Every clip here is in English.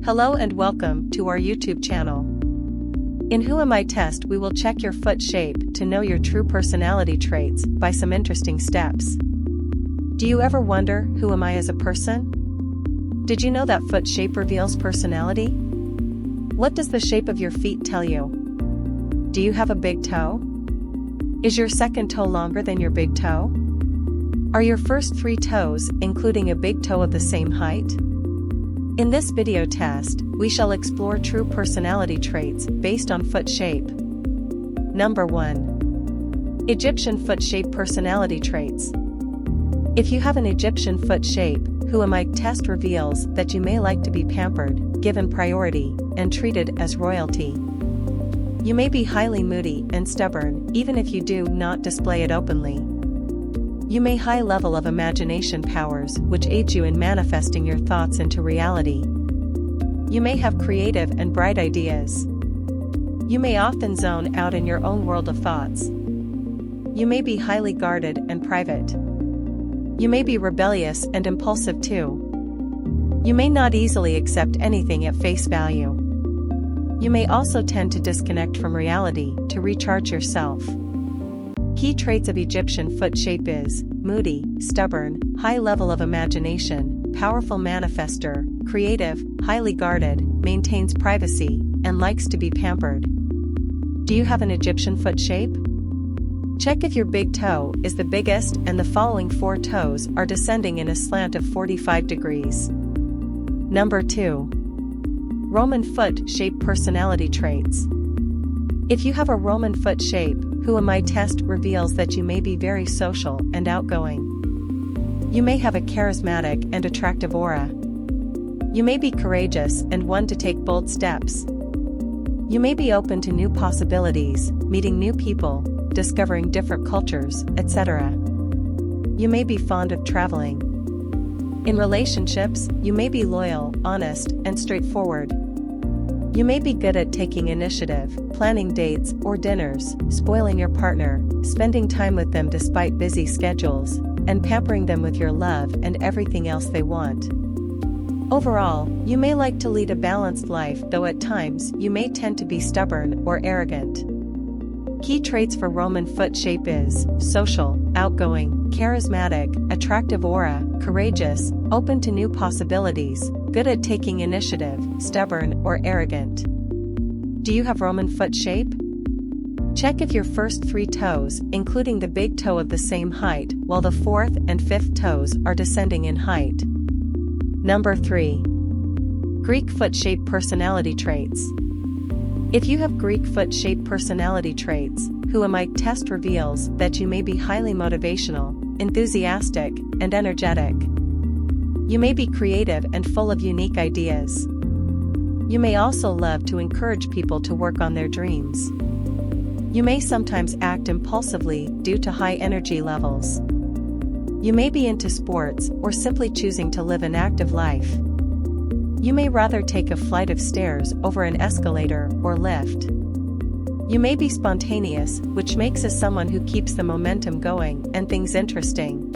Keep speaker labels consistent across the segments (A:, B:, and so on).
A: Hello and welcome to our YouTube channel. In Who Am I test we will check your foot shape to know your true personality traits by some interesting steps. Do you ever wonder, who am I as a person? Did you know that foot shape reveals personality? What does the shape of your feet tell you? Do you have a big toe? Is your second toe longer than your big toe? Are your first 3 toes, including a big toe, of the same height? In this video test, we shall explore true personality traits based on foot shape. Number 1. Egyptian foot shape personality traits. If you have an Egyptian foot shape, Who Am I test reveals that you may like to be pampered, given priority, and treated as royalty. You may be highly moody and stubborn, even if you do not display it openly. You may high level of imagination powers which aids you in manifesting your thoughts into reality. You may have creative and bright ideas. You may often zone out in your own world of thoughts. You may be highly guarded and private. You may be rebellious and impulsive too. You may not easily accept anything at face value. You may also tend to disconnect from reality to recharge yourself. Key traits of Egyptian foot shape is moody, stubborn, high level of imagination, powerful manifestor, creative, highly guarded, maintains privacy, and likes to be pampered. Do you have an Egyptian foot shape? Check if your big toe is the biggest and the following 4 toes are descending in a slant of 45 degrees. Number 2. Roman foot shape personality traits. If you have a Roman foot shape, Who Am I test reveals that you may be very social and outgoing. You may have a charismatic and attractive aura. You may be courageous and one to take bold steps. You may be open to new possibilities, meeting new people, discovering different cultures, etc. You may be fond of traveling. In relationships, you may be loyal, honest, and straightforward. You may be good at taking initiative, planning dates or dinners, spoiling your partner, spending time with them despite busy schedules, and pampering them with your love and everything else they want. Overall, you may like to lead a balanced life, though at times you may tend to be stubborn or arrogant. Key traits for Roman foot shape is social, outgoing, charismatic, attractive aura, courageous, open to new possibilities, good at taking initiative, stubborn or arrogant. Do you have Roman foot shape? Check if your first 3 toes, including the big toe, of the same height, while the 4th and 5th toes are descending in height. Number 3. Greek foot shape personality traits. If you have Greek foot shape personality traits, Who Am I test reveals that you may be highly motivational, enthusiastic, and energetic. You may be creative and full of unique ideas. You may also love to encourage people to work on their dreams. You may sometimes act impulsively due to high energy levels. You may be into sports or simply choosing to live an active life. You may rather take a flight of stairs over an escalator or lift. You may be spontaneous, which makes us someone who keeps the momentum going and things interesting.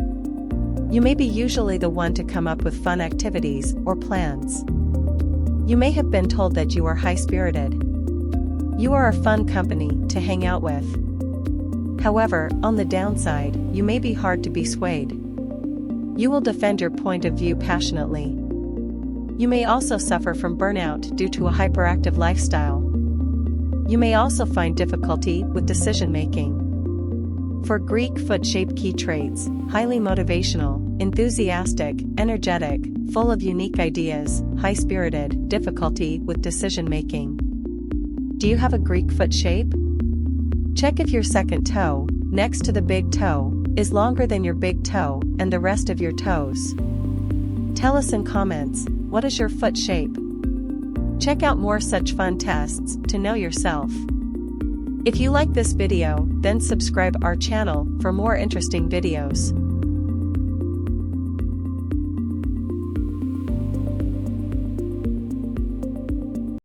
A: You may be usually the one to come up with fun activities or plans. You may have been told that you are high-spirited. You are a fun company to hang out with. However, on the downside, you may be hard to be swayed. You will defend your point of view passionately. You may also suffer from burnout due to a hyperactive lifestyle. You may also find difficulty with decision-making. For Greek foot shape key traits: highly motivational, enthusiastic, energetic, full of unique ideas, high-spirited, difficulty with decision-making. Do you have a Greek foot shape? Check if your second toe, next to the big toe, is longer than your big toe and the rest of your toes. Tell us in comments, what is your foot shape? Check out more such fun tests to know yourself. If you like this video, then subscribe our channel for more interesting videos.